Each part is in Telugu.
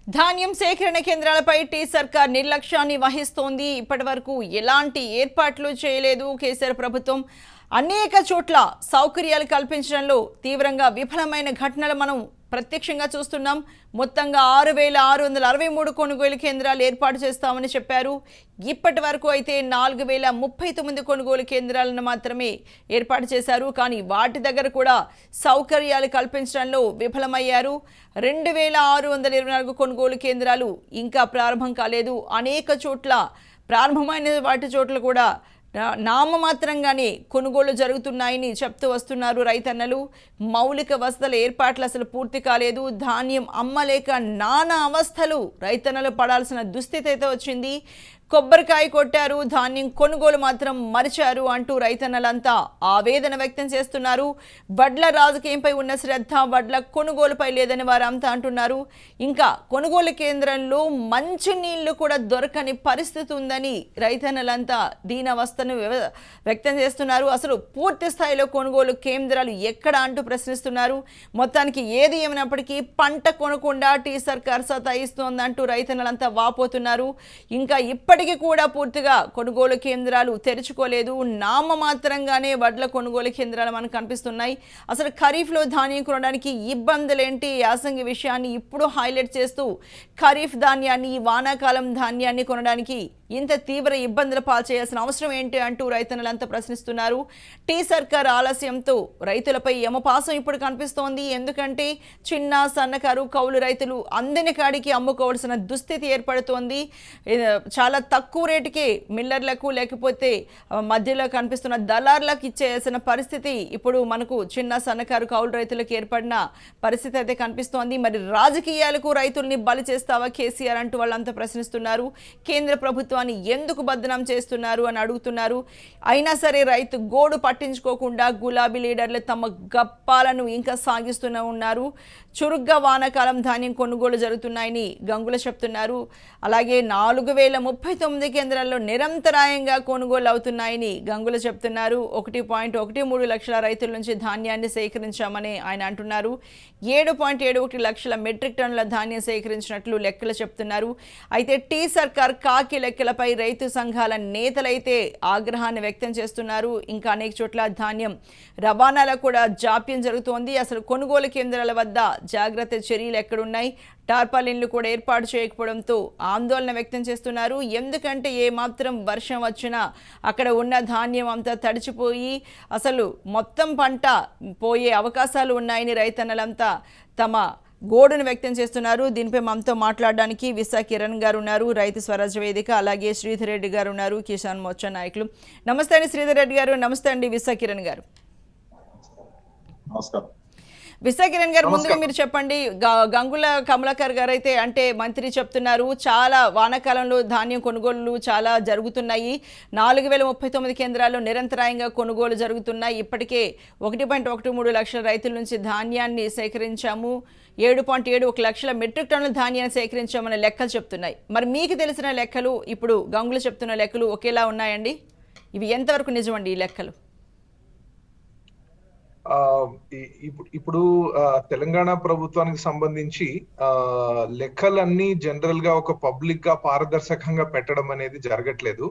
ధాన్యం సేకరణ కేంద్రాలపై టీ సర్కార్ నిర్లక్ష్యాన్ని వహిస్తోంది. ఇప్పటివరకు ఎలాంటి ఏర్పాట్లు చేయలేదు. కేసీఆర్ ప్రభుత్వం అనేక చోట్ల సౌకర్యాలు కల్పించడంలో తీవ్రంగా విఫలమైన ఘటనలు మనం ప్రత్యక్షంగా చూస్తున్నాం. మొత్తంగా 6,663 కొనుగోలు కేంద్రాలు ఏర్పాటు చేస్తామని చెప్పారు. ఇప్పటి వరకు అయితే 4,039 కొనుగోలు కేంద్రాలను మాత్రమే ఏర్పాటు చేశారు. కానీ వాటి దగ్గర కూడా సౌకర్యాలు కల్పించడంలో విఫలమయ్యారు. 2,624 కొనుగోలు కేంద్రాలు ఇంకా ప్రారంభం కాలేదు. అనేక చోట్ల ప్రారంభమైన వాటి చోట్ల కూడా నామమాత్రంగానే కొనుగోలు జరుగుతున్నాయని చెప్తూ వస్తున్నారు రైతన్నలు. మౌలిక వసతుల ఏర్పాట్లు అసలు పూర్తి కాలేదు. ధాన్యం అమ్మలేక నానా అవస్థలు రైతన్నలు పడాల్సిన దుస్థితి అయితే వచ్చింది. కొబ్బరికాయ కొట్టారు, ధాన్యం కొనుగోలు మాత్రం మరిచారు అంటూ రైతన్నలంతా ఆవేదన వ్యక్తం చేస్తున్నారు. వడ్ల రాజకీయంపై ఉన్న శ్రద్ధ వడ్ల కొనుగోలుపై లేదని వారంతా అంటున్నారు. ఇంకా కొనుగోలు కేంద్రంలో మంచి నీళ్లు కూడా దొరకని పరిస్థితి ఉందని రైతన్నలంతా దీనవస్థను వ్యక్తం చేస్తున్నారు. అసలు పూర్తి స్థాయిలో కొనుగోలు కేంద్రాలు ఎక్కడ అంటూ ప్రశ్నిస్తున్నారు. మొత్తానికి ఏది ఏమైనప్పటికీ పంట కొనకుండా టీ సర్కార్ సతాయిస్తోందంటూ రైతన్నలంతా వాపోతున్నారు. ఇంకా ఇప్పటికీ కూడా పూర్తిగా కొనుగోలు కేంద్రాలు తెరుచుకోలేదు. నామమాత్రంగానే వడ్ల కొనుగోలు కేంద్రాలు మనకు కనిపిస్తున్నాయి. అసలు ఖరీఫ్లో ధాన్యం కొనడానికి ఇబ్బందులేంటి, యాసంగి విషయాన్ని ఇప్పుడు హైలైట్ చేస్తూ ఖరీఫ్ ధాన్యాన్ని, వానాకాలం ధాన్యాన్ని కొనడానికి ఇంత తీవ్ర ఇబ్బందులు పాల్చేయాల్సిన అవసరం ఏంటి అంటూ రైతన్నలంతా ప్రశ్నిస్తున్నారు. టీ సర్కార్ ఆలస్యంతో రైతులపై యమపాసం ఇప్పుడు కనిపిస్తోంది. ఎందుకంటే చిన్న సన్నకారు కౌలు రైతులు అందని కాడికి అమ్ముకోవాల్సిన దుస్థితి ఏర్పడుతోంది. చాలా తక్కువ రేటుకే మిల్లర్లకు లేకపోతే మధ్యలో కనిపిస్తున్న దళార్లకు ఇచ్చేసిన పరిస్థితి ఇప్పుడు మనకు చిన్న సన్నకారు కౌలు రైతులకు ఏర్పడిన పరిస్థితి అయితే కనిపిస్తోంది. మరి రాజకీయాలకు రైతుల్ని బలి చేస్తావా కేసీఆర్ అంటూ వాళ్ళంతా ప్రశ్నిస్తున్నారు. కేంద్ర ప్రభుత్వాన్ని ఎందుకు బదనాం చేస్తున్నారు అని అడుగుతున్నారు. అయినా సరే రైతు గోడు పట్టించుకోకుండా గులాబీ లీడర్లు తమ గప్పాలను ఇంకా సాగిస్తూనే ఉన్నారు. చురుగ్గా వానాకాలం ధాన్యం కొనుగోలు జరుగుతున్నాయని గంగుల చెప్తున్నారు. అలాగే 4,039 కేంద్రాల్లో నిరంతరాయంగా కొనుగోలు అవుతున్నాయని గంగుల చెప్తున్నారు. 1.13 లక్షల రైతుల నుంచి ధాన్యాన్ని సేకరించామని ఆయన అంటున్నారు. 7.71 లక్షల మెట్రిక్ టన్నుల ధాన్యం సేకరించినట్లు లెక్కలు చెప్తున్నారు. అయితే టీ సర్కార్ కాకి లెక్కలపై రైతు సంఘాల నేతలైతే ఆగ్రహాన్ని వ్యక్తం చేస్తున్నారు. ఇంకా అనేక చోట్ల ధాన్యం రవాణాలో కూడా జాప్యం జరుగుతోంది. అసలు కొనుగోలు కేంద్రాల వద్ద జాగ్రత్త చర్యలు ఎక్కడున్నాయి, టార్పాలిన్లు కూడా ఏర్పాటు చేయకపోవడంతో ఆందోళన వ్యక్తం చేస్తున్నారు. ఎందుకంటే ఏమాత్రం వర్షం వచ్చినా అక్కడ ఉన్న ధాన్యం అంతా తడిచిపోయి అసలు మొత్తం పంట పోయే అవకాశాలు ఉన్నాయని రైతన్నలంతా తమ గోడును వ్యక్తం చేస్తున్నారు. దీనిపై మనతో మాట్లాడడానికి విశా కిరణ్ గారు ఉన్నారు, రైతు స్వరాజ్య వేదిక, అలాగే శ్రీధర్ రెడ్డి గారు ఉన్నారు, కిసాన్ మోర్చా నాయకులు. నమస్తే అండి శ్రీధర్ రెడ్డి గారు. నమస్తే అండి విశా కిరణ్ గారు. నమస్కారం విశా కిరణ్ గారు, ముందుగా మీరు చెప్పండి. గంగుల కమలాకర్ గారు అయితే అంటే మంత్రి చెప్తున్నారు చాలా వానాకాలంలో ధాన్యం కొనుగోళ్లు చాలా జరుగుతున్నాయి. 4,039 కేంద్రాల్లో నిరంతరాయంగా కొనుగోలు జరుగుతున్నాయి. ఇప్పటికే 1.13 లక్షల రైతుల నుంచి ధాన్యాన్ని సేకరించాము. 7.71 లక్షల మెట్రిక్ టన్నుల ధాన్యాన్ని సేకరించామని లెక్కలు చెప్తున్నాయి. మరి మీకు తెలిసిన లెక్కలు ఇప్పుడు గంగులు చెప్తున్న లెక్కలు ఒకేలా ఉన్నాయండి? ఇవి ఎంతవరకు నిజమండి ఈ లెక్కలు? ఇప్పుడు తెలంగాణ ప్రభుత్వానికి సంబంధించి లెక్కలన్నీ జనరల్ గా ఒక పబ్లిక్ గా పారదర్శకంగా పెట్టడం అనేది జరగట్లేదు.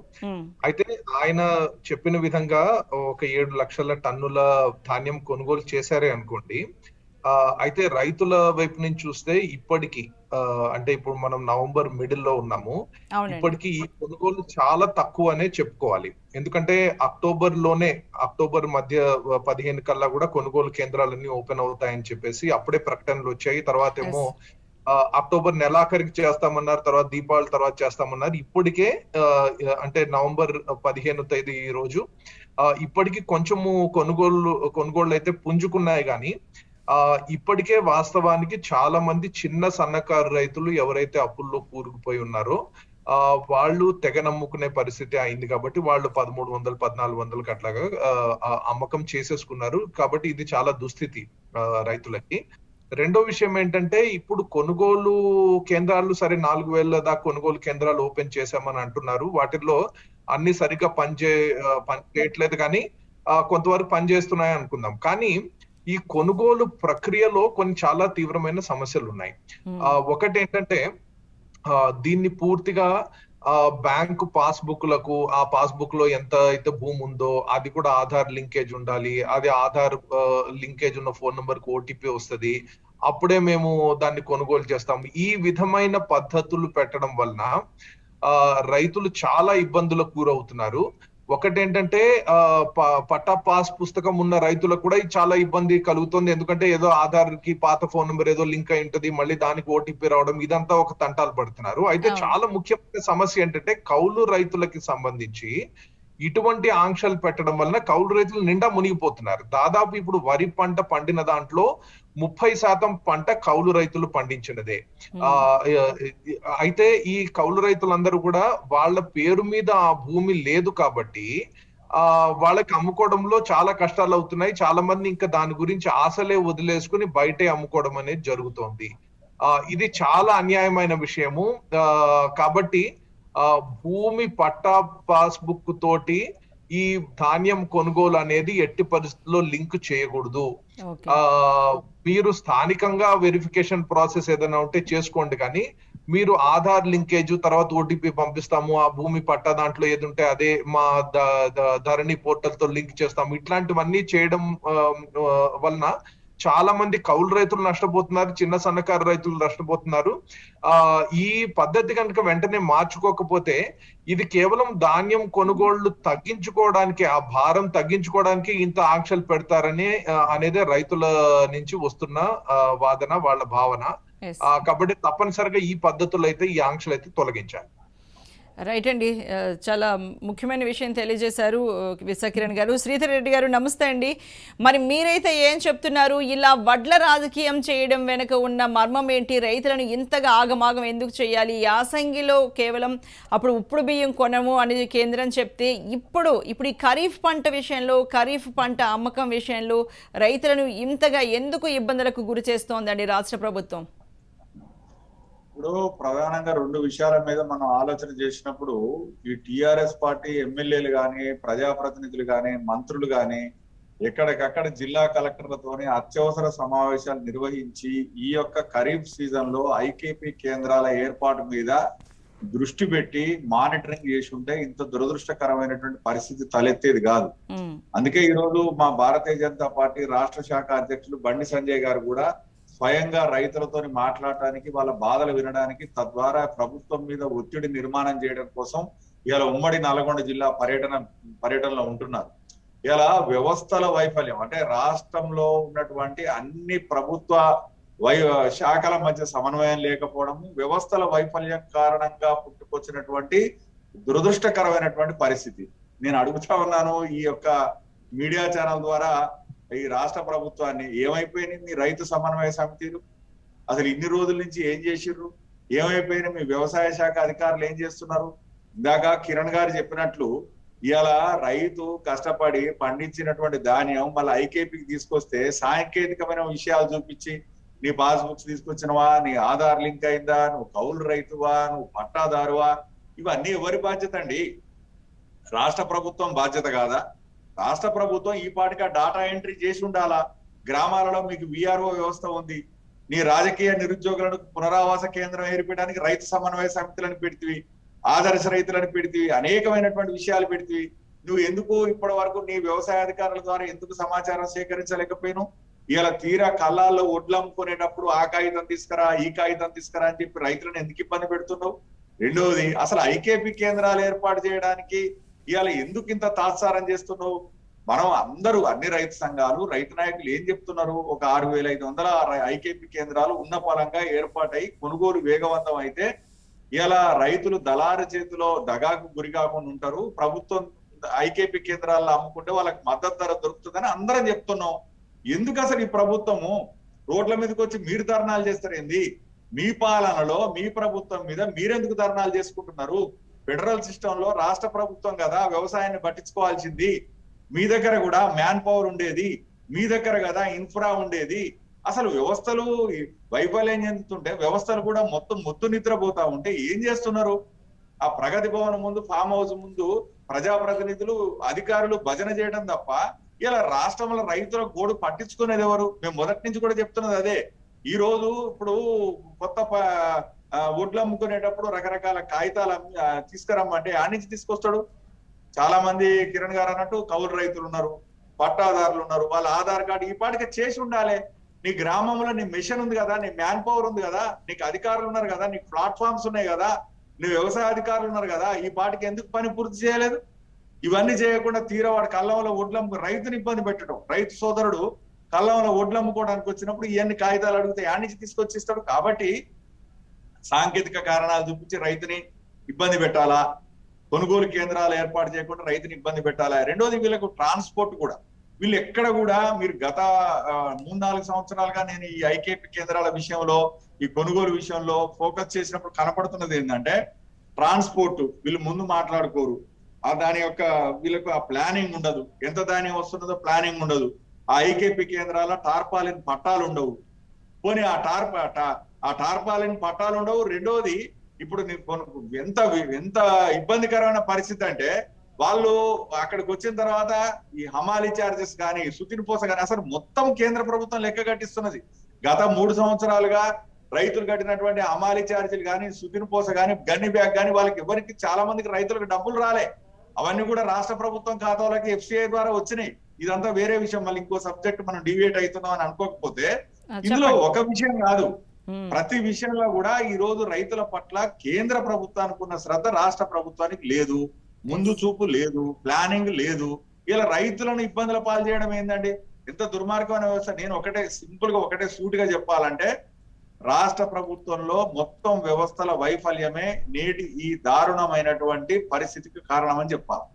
అయితే ఆయన చెప్పిన విధంగా ఒక 7 లక్షల టన్నుల ధాన్యం కొనుగోలు చేశారే అనుకోండి. అయితే రైతుల వైపు నుంచి చూస్తే ఇప్పటికి అంటే ఇప్పుడు మనం నవంబర్ మిడిల్ లో ఉన్నాము. ఇప్పటికి ఈ కొనుగోలు చాలా తక్కువ అనే చెప్పుకోవాలి. ఎందుకంటే అక్టోబర్ మధ్య 15 కల్లా కూడా కొనుగోలు కేంద్రాలన్నీ ఓపెన్ అవుతాయని చెప్పేసి అప్పుడే ప్రకటనలు వచ్చాయి. తర్వాత ఏమో అక్టోబర్ నెలాఖరికి చేస్తామన్నారు, తర్వాత దీపావళి తర్వాత చేస్తామన్నారు. ఇప్పటికే అంటే నవంబర్ 15వ తేదీ ఈ రోజు ఇప్పటికి కొంచెము కొనుగోళ్లు అయితే పుంజుకున్నాయి. కానీ ఇప్పటికే వాస్తవానికి చాలా మంది చిన్న సన్నకారు రైతులు ఎవరైతే అప్పుల్లో కూరుకుపోయి ఉన్నారో వాళ్ళు తెగ నమ్ముకునే పరిస్థితి అయింది. కాబట్టి వాళ్ళు 1,300, 1,400 అట్లాగా అమ్మకం చేసేసుకున్నారు. కాబట్టి ఇది చాలా దుస్థితి రైతులకి. రెండో విషయం ఏంటంటే ఇప్పుడు కొనుగోలు కేంద్రాలు సరే 4,000 దాకా కొనుగోలు కేంద్రాలు ఓపెన్ చేశామని అంటున్నారు. వాటిల్లో అన్ని సరిగ్గా పనిచేయట్లేదు, కానీ కొంతవరకు పనిచేస్తున్నాయి అనుకుందాం. కానీ ఈ కొనుగోలు ప్రక్రియలో కొన్ని చాలా తీవ్రమైన సమస్యలు ఉన్నాయి. ఒకటి ఏంటంటే దీన్ని పూర్తిగా బ్యాంకు పాస్బుక్లకు, ఆ పాస్బుక్ లో ఎంత అయితే భూమి ఉందో అది కూడా ఆధార్ లింకేజ్ ఉండాలి. అది ఆధార్ లింకేజ్ ఉన్న ఫోన్ నంబర్ కు ఓటీపీ వస్తుంది, అప్పుడే మేము దాన్ని కొనుగోలు చేస్తాము. ఈ విధమైన పద్ధతులు పెట్టడం వలన రైతులు చాలా ఇబ్బందులకు గురవుతున్నారు. ఒకటేంటంటే పట్టా పాస్ పుస్తకం ఉన్న రైతులకు కూడా చాలా ఇబ్బంది కలుగుతుంది. ఎందుకంటే ఏదో ఆధార్ కి పాత ఫోన్ నెంబర్ ఏదో లింక్ అయి ఉంటది, మళ్ళీ దానికి ఓటీపీ రావడం, ఇదంతా ఒక తంటాలు పడుతున్నారు. అయితే చాలా ముఖ్యమైన సమస్య ఏంటంటే కౌలు రైతులకి సంబంధించి ఇటువంటి ఆంక్షలు పెట్టడం వలన కౌలు రైతులు నిండా మునిగిపోతున్నారు. దాదాపు ఇప్పుడు వరి పంట పండిన దాంట్లో 30% పంట కౌలు రైతులు పండించినదే. అయితే ఈ కౌలు రైతులందరూ కూడా వాళ్ళ పేరు మీద ఆ భూమి లేదు కాబట్టి వాళ్ళకి అమ్ముకోవడంలో చాలా కష్టాలు అవుతున్నాయి. చాలా మంది ఇంకా దాని గురించి ఆశలే వదిలేసుకుని బయటే అమ్ముకోవడం అనేది జరుగుతోంది. ఇది చాలా అన్యాయమైన విషయము. కాబట్టి భూమి పట్టా పాస్బుక్ తోటి ఈ ధాన్యం కొనుగోలు అనేది ఎట్టి పరిస్థితుల్లో లింక్ చేయకూడదు. మీరు స్థానికంగా వెరిఫికేషన్ ప్రాసెస్ ఏదైనా ఉంటే చేసుకోండి, కానీ మీరు ఆధార్ లింకేజ్ తర్వాత ఓటీపీ పంపిస్తాము, ఆ భూమి పట్టా దాంట్లో ఏది ఉంటే అదే మా ధరణి పోర్టల్ తో లింక్ చేస్తాము, ఇట్లాంటివన్నీ చేయడం వలన చాలా మంది కౌలు రైతులు నష్టపోతున్నారు, చిన్న సన్నకారు రైతులు నష్టపోతున్నారు. ఈ పద్ధతి కనుక వెంటనే మార్చుకోకపోతే ఇది కేవలం ధాన్యం కొనుగోళ్లు తగ్గించుకోవడానికి, ఆ భారం తగ్గించుకోవడానికి ఇంత ఆంక్షలు పెడతారని అనేది రైతుల నుంచి వస్తున్న వాదన, వాళ్ళ భావన. కాబట్టి తప్పనిసరిగా ఈ పద్ధతులు అయితే, ఈ ఆంక్షలు అయితే తొలగించాలి. రైట్ అండి, చాలా ముఖ్యమైన విషయం తెలియజేశారు విశ్వకిరణ్ గారు. శ్రీధర్ రెడ్డి గారు నమస్తే అండి. మరి మీరైతే ఏం చెప్తున్నారు? ఇలా వడ్ల రాజకీయం చేయడం వెనుక ఉన్న మర్మం ఏంటి? రైతులను ఇంతగా ఆగమాగం ఎందుకు చేయాలి? యాసంగిలో కేవలం అప్పుడు ఉప్పుడు బియ్యం కొనము అనేది కేంద్రం చెప్తే ఇప్పుడు ఈ ఖరీఫ్ పంట విషయంలో, ఖరీఫ్ పంట అమ్మకం విషయంలో రైతులను ఇంతగా ఎందుకు ఇబ్బందులకు గురి చేస్తోందండి రాష్ట్ర ప్రభుత్వం? ఇప్పుడు ప్రధానంగా 2 విషయాల మీద మనం ఆలోచన చేసినప్పుడు, ఈ టిఆర్ఎస్ పార్టీ ఎమ్మెల్యేలు గాని, ప్రజాప్రతినిధులు గాని, మంత్రులు గాని ఎక్కడికక్కడ జిల్లా కలెక్టర్లతోని అత్యవసర సమావేశాలు నిర్వహించి ఈ యొక్క ఖరీఫ్ సీజన్ లో ఐకేపీ కేంద్రాల ఏర్పాటు మీద దృష్టి పెట్టి మానిటరింగ్ చేసి ఉంటే ఇంత దురదృష్టకరమైనటువంటి పరిస్థితి తలెత్తేది కాదు. అందుకే ఈ రోజు మా భారతీయ జనతా పార్టీ రాష్ట్ర శాఖ అధ్యక్షులు బండి సంజయ్ గారు కూడా స్వయంగా రైతులతో మాట్లాడటానికి, వాళ్ళ బాధలు వినడానికి, తద్వారా ప్రభుత్వం మీద ఒత్తిడి నిర్మాణం చేయడం కోసం ఇలా ఉమ్మడి నల్గొండ జిల్లా పర్యటనలో ఉంటున్నారు. ఇలా వ్యవస్థల వైఫల్యం అంటే రాష్ట్రంలో ఉన్నటువంటి అన్ని ప్రభుత్వ శాఖల మధ్య సమన్వయం లేకపోవడము, వ్యవస్థల వైఫల్యం కారణంగా పుట్టుకొచ్చినటువంటి దురదృష్టకరమైనటువంటి పరిస్థితి. నేను అడుగుతా ఉన్నాను ఈ యొక్క మీడియా ఛానల్ ద్వారా, ఈ రాష్ట్ర ప్రభుత్వాన్ని ఏమైపోయినాయి మీ రైతు సమన్వయ సమితిలు? అసలు ఇన్ని రోజుల నుంచి ఏం చేసిర్రు? ఏమైపోయినాయి మీ వ్యవసాయ శాఖ అధికారులు ఏం చేస్తున్నారు? ఇందాక కిరణ్ గారు చెప్పినట్లు ఇలా రైతు కష్టపడి పండించినటువంటి ధాన్యం మళ్ళీ ఐకేపీకి తీసుకొస్తే సాంకేతికమైన విషయాలు చూపించి, నీ పాస్బుక్స్ తీసుకొచ్చినవా, నీ ఆధార్ లింక్ అయిందా, నువ్వు కౌలు రైతువా, నువ్వు పట్టాదారువా, ఇవన్నీ ఎవరి బాధ్యత అండి? రాష్ట్ర ప్రభుత్వం బాధ్యత కాదా? రాష్ట్ర ప్రభుత్వం ఈ పాటిగా డాటా ఎంట్రీ చేసి ఉండాలా? గ్రామాలలో మీకు విఆర్ఓ వ్యవస్థ ఉంది, నీ రాజకీయ నిరుద్యోగులను పునరావాస కేంద్రం ఏర్పడడానికి రైతు సమన్వయ సమితులను పెడితివి, ఆదర్శ రైతులను పెడితివి, అనేకమైనటువంటి విషయాలు పెడితివి. నువ్వు ఎందుకు ఇప్పటి వరకు నీ వ్యవసాయ అధికారుల ద్వారా ఎందుకు సమాచారం సేకరించలేకపోయినావు? ఇలా తీరా కళ్ళాల్లో ఒడ్లు అమ్ముకునేటప్పుడు ఆ కాగితం తీసుకురా, ఈ కాగితం తీసుకురా అని చెప్పి రైతులను ఎందుకు ఇబ్బంది పెడుతున్నావు? రెండవది, అసలు ఐకేపీ కేంద్రాలు ఏర్పాటు చేయడానికి ఇవాళ ఎందుకు ఇంత తాత్సారం చేస్తున్నావు? మనం అందరూ, అన్ని రైతు సంఘాలు, రైతు నాయకులు ఏం చెప్తున్నారు? ఒక 6500 ఐకేపీ కేంద్రాలు ఉన్న పరంగా ఏర్పాటై కొనుగోలు వేగవంతం అయితే ఇలా రైతులు దళారు చేతిలో దగాకు గురి కాకుండా ఉంటారు. ప్రభుత్వం ఐకేపీ కేంద్రాల్లో అమ్ముకుంటే వాళ్ళకి మద్దతు ధర దొరుకుతుందని అందరం చెప్తున్నాం. ఎందుకు అసలు ఈ ప్రభుత్వము రోడ్ల మీదకి వచ్చి మీరు ధర్నాలు చేస్తారేంది? మీ పాలనలో మీ ప్రభుత్వం మీద మీరెందుకు ధర్నాలు చేసుకుంటున్నారు? ఫెడరల్ సిస్టమ్ లో రాష్ట్ర ప్రభుత్వం కదా వ్యవసాయాన్ని పట్టించుకోవాల్సింది. మీ దగ్గర కూడా మ్యాన్ పవర్ ఉండేది, మీ దగ్గర కదా ఇన్ఫ్రా ఉండేది. అసలు వ్యవస్థలు వైఫల్యం చెందుతుంటే వ్యవస్థలు కూడా మొత్తం మొత్తు నిద్రపోతా ఉంటే ఏం చేస్తున్నారు? ఆ ప్రగతి భవన్ ముందు, ఫామ్ హౌస్ ముందు ప్రజాప్రతినిధులు, అధికారులు భజన చేయడం తప్ప ఇలా రాష్ట్రంలో రైతుల గోడు పట్టించుకునేది ఎవరు? మేము మొదటి నుంచి కూడా చెప్తున్నది అదే. ఈ రోజు ఇప్పుడు కొత్త వడ్లు అమ్ముకునేటప్పుడు రకరకాల కాగితాలు తీసుకురమ్మంటే ఆ నుంచి తీసుకొస్తాడు. చాలా మంది కిరణ్ గారు అన్నట్టు కౌలు రైతులు ఉన్నారు, పట్టాదారులు ఉన్నారు, వాళ్ళ ఆధార్ కార్డు ఈ పాటికి చేసి ఉండాలి. నీ గ్రామంలో నీ మిషన్ ఉంది కదా, నీ మ్యాన్ పవర్ ఉంది కదా, నీకు అధికారులు ఉన్నారు కదా, నీకు ప్లాట్ఫామ్స్ ఉన్నాయి కదా, నీ వ్యవసాయ అధికారులు ఉన్నారు కదా, ఈ పాటికి ఎందుకు పని పూర్తి చేయలేదు? ఇవన్నీ చేయకుండా తీరవాడు కళ్ళంలో వడ్లు రైతుని ఇబ్బంది పెట్టడం. రైతు సోదరుడు కళ్ళంలో వడ్లు అమ్ముకోవడానికి వచ్చినప్పుడు ఇవన్నీ కాగితాలు అడిగితే యాడ్ నుంచి తీసుకొచ్చిస్తాడు. కాబట్టి సాంకేతిక కారణాలు చూపించి రైతుని ఇబ్బంది పెట్టాలా, కొనుగోలు కేంద్రాలు ఏర్పాటు చేయకుండా రైతుని ఇబ్బంది పెట్టాలా. రెండోది వీళ్ళకు ట్రాన్స్పోర్ట్ కూడా, వీళ్ళు ఎక్కడ కూడా మీరు గత 3-4 సంవత్సరాలుగా నేను ఈ ఐకేపీ కేంద్రాల విషయంలో, ఈ కొనుగోలు విషయంలో ఫోకస్ చేసినప్పుడు కనపడుతున్నది ఏంటంటే ట్రాన్స్పోర్ట్ వీళ్ళు ముందు మాట్లాడుకోరు. దాని యొక్క వీళ్ళకు ఆ ప్లానింగ్ ఉండదు, ఎంత ధాన్యం వస్తున్నదో ప్లానింగ్ ఉండదు. ఆ ఐకేపీ కేంద్రాల టార్పాలిన్ పట్టాలు ఉండవు. పోనీ ఆ టార్పాలిన్ పట్టాలు ఉండవు. రెండోది ఇప్పుడు ఎంత ఇబ్బందికరమైన పరిస్థితి అంటే వాళ్ళు అక్కడికి వచ్చిన తర్వాత ఈ హమాలీ చార్జెస్ కానీ, సుతిని పోస కానీ అసలు మొత్తం కేంద్ర ప్రభుత్వం లెక్క కట్టిస్తున్నది. గత 3 సంవత్సరాలుగా రైతులు కట్టినటువంటి హమాలీ ఛార్జీలు కానీ, సుతిని పోస కానీ, గన్ని బ్యాగ్ కానీ వాళ్ళకి ఎవరికి చాలా మందికి రైతులకు డబ్బులు రాలే. అవన్నీ కూడా రాష్ట్ర ప్రభుత్వం ఖాతాలకి FCI ద్వారా వచ్చినాయి. ఇదంతా వేరే విషయం, మళ్ళీ ఇంకో సబ్జెక్ట్ మనం డివియేట్ అవుతున్నాం అని అనుకోకపోతే, ఇందులో ఒక విషయం కాదు, ప్రతి విషయంలో కూడా ఈ రోజు రైతుల పట్ల కేంద్ర ప్రభుత్వానికి ఉన్న శ్రద్ధ రాష్ట్ర ప్రభుత్వానికి లేదు, ముందు చూపు లేదు, ప్లానింగ్ లేదు. ఇలా రైతులను ఇబ్బందుల పాలు చేయడం ఏందండి? ఎంత దుర్మార్గమైన వ్యవస్థ. నేను ఒకటే సూటిగా చెప్పాలంటే, రాష్ట్ర ప్రభుత్వంలో మొత్తం వ్యవస్థల వైఫల్యమే నేటి ఈ దారుణమైనటువంటి పరిస్థితికి కారణమని చెప్పాలి.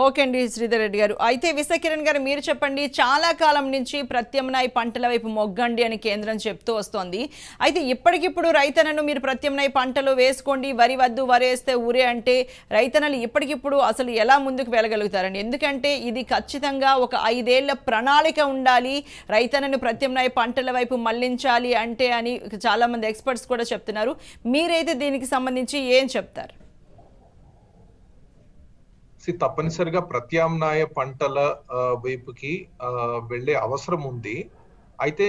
ఓకే అండి శ్రీధర్ రెడ్డి గారు. అయితే విశ్వకిరణ్ గారు మీరు చెప్పండి, చాలా కాలం నుంచి ప్రత్యామ్నాయ పంటల వైపు మొగ్గండి అని కేంద్రం చెప్తూ వస్తోంది. అయితే ఇప్పటికిప్పుడు రైతన్నను మీరు ప్రత్యామ్నాయ పంటలు వేసుకోండి, వరి వద్దు వరేస్తే ఊరే అంటే రైతన్నలు ఇప్పటికిప్పుడు అసలు ఎలా ముందుకు వెళ్ళగలుగుతారండి? ఎందుకంటే ఇది ఖచ్చితంగా ఒక 5 ఏళ్ల ప్రణాళిక ఉండాలి, రైతన్నను ప్రత్యామ్నాయ పంటల వైపు మళ్లించాలి అంటే అని చాలామంది ఎక్స్పర్ట్స్ కూడా చెప్తున్నారు. మీరైతే దీనికి సంబంధించి ఏం చెప్తారు? తప్పనిసరిగా ప్రత్యామ్నాయ పంటల వైపుకి వెళ్లే అవసరం ఉంది. అయితే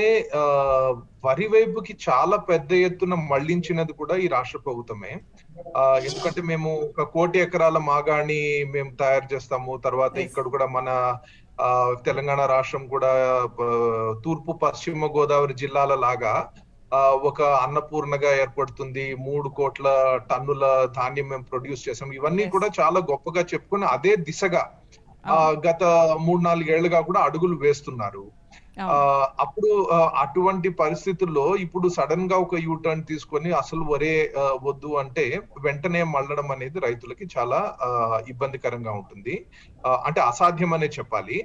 వరి వైపుకి చాలా పెద్ద ఎత్తున మళ్లించినది కూడా ఈ రాష్ట్ర ప్రభుత్వమే. ఎందుకంటే మేము 1 కోటి ఎకరాల మాగాణి మేము తయారు చేస్తాము. తర్వాత ఇక్కడ కూడా మన తెలంగాణ రాష్ట్రం కూడా తూర్పు పశ్చిమ గోదావరి జిల్లాల లాగా ఒక అన్నపూర్ణగా ఏర్పడుతుంది. 3 కోట్ల టన్నుల ధాన్యం మేము ప్రొడ్యూస్ చేసాం. ఇవన్నీ కూడా చాలా గొప్పగా చెప్పుకుని అదే దిశగా గత 3-4 ఏళ్లుగా కూడా అడుగులు వేస్తున్నారు. అప్పుడు అటువంటి పరిస్థితుల్లో ఇప్పుడు సడన్ గా ఒక యూటర్న్ తీసుకొని అసలు వరే వద్దు అంటే వెంటనే మళ్ళడం అనేది రైతులకి చాలా ఇబ్బందికరంగా ఉంటుంది, అంటే అసాధ్యం అనే చెప్పాలి.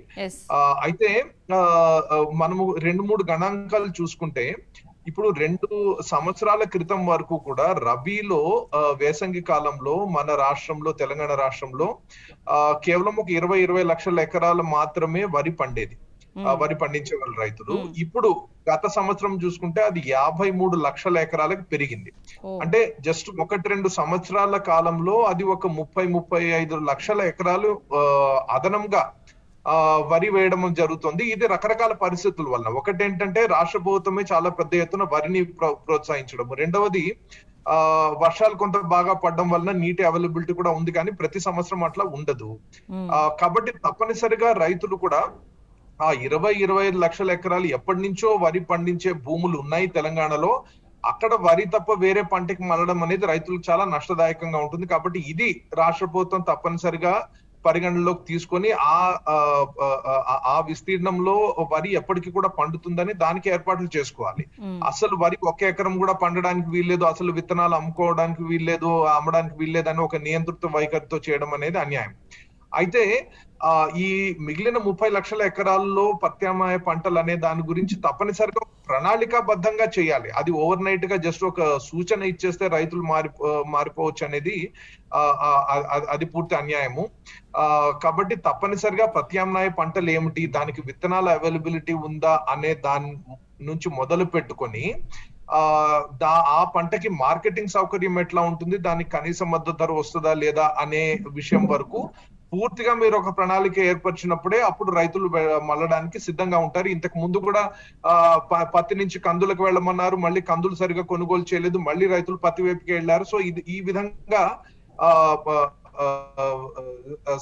అయితే మనము 2-3 గణాంకాలు చూసుకుంటే, ఇప్పుడు 2 సంవత్సరాల క్రితం వరకు కూడా రబీలో వేసంగి కాలంలో మన రాష్ట్రంలో, తెలంగాణ రాష్ట్రంలో కేవలం ఒక 20 లక్షల ఎకరాలు మాత్రమే వరి పండేది, వరి పండించే వాళ్ళ రైతులు. ఇప్పుడు గత సంవత్సరం చూసుకుంటే అది 53 లక్షల ఎకరాలకు పెరిగింది. అంటే జస్ట్ 1-2 సంవత్సరాల కాలంలో అది ఒక 30-35 లక్షల ఎకరాలు అదనంగా వరి వేయడం జరుగుతుంది. ఇది రకరకాల పరిస్థితుల వల్ల. ఒకటి ఏంటంటే రాష్ట్ర ప్రభుత్వమే చాలా పెద్ద ఎత్తున వరిని ప్రోత్సహించడం. రెండవది వర్షాలు కొంత బాగా పడడం వలన నీటి అవైలబిలిటీ కూడా ఉంది, కానీ ప్రతి సంవత్సరం అట్లా ఉండదు. కాబట్టి తప్పనిసరిగా రైతులు కూడా ఆ 20-25 లక్షల ఎకరాలు ఎప్పటి నుంచో వరి పండించే భూములు ఉన్నాయి తెలంగాణలో. అక్కడ వరి తప్ప వేరే పంటకి మళ్ళడం అనేది రైతులకు చాలా నష్టదాయకంగా ఉంటుంది. కాబట్టి ఇది రాష్ట్ర ప్రభుత్వం తప్పనిసరిగా పరిగణలోకి తీసుకొని ఆ విస్తీర్ణంలో వరి ఎప్పటికీ కూడా పండుతుందని దానికి ఏర్పాట్లు చేసుకోవాలి. అసలు వరి 1 ఎకరం కూడా పండడానికి వీల్లేదు, అసలు విత్తనాలు అమ్ముకోవడానికి వీల్లేదు, అమ్మడానికి వీల్లేదు అని ఒక నియంత్రిత వైఖరితో చేయడం అనేది అన్యాయం. అయితే ఈ మిగిలిన 30 లక్షల ఎకరాల్లో ప్రత్యామ్నాయ పంటలు అనే దాని గురించి తప్పనిసరిగా ప్రణాళికాబద్ధంగా చేయాలి. అది ఓవర్ నైట్ గా జస్ట్ ఒక సూచన ఇచ్చేస్తే రైతులు మారిపోవచ్చు అనేది అది పూర్తి అన్యాయము. కాబట్టి తప్పనిసరిగా ప్రత్యామ్నాయ పంటలు ఏమిటి, దానికి విత్తనాల అవైలబిలిటీ ఉందా అనే దాని నుంచి మొదలు పెట్టుకొని ఆ పంటకి మార్కెటింగ్ సౌకర్యం ఎట్లా ఉంటుంది, దానికి కనీస మద్దతు ధర వస్తుందా లేదా అనే విషయం వరకు పూర్తిగా మీరు ఒక ప్రణాళిక ఏర్పరిచినప్పుడే అప్పుడు రైతులు మళ్ళడానికి సిద్ధంగా ఉంటారు. ఇంతకు ముందు కూడా పత్తి నుంచి కందులకు వెళ్ళమన్నారు, మళ్ళీ కందులు సరిగా కొనుగోలు చేయలేదు, మళ్ళీ రైతులు పత్తి వైపుకి వెళ్ళారు. సో ఈ విధంగా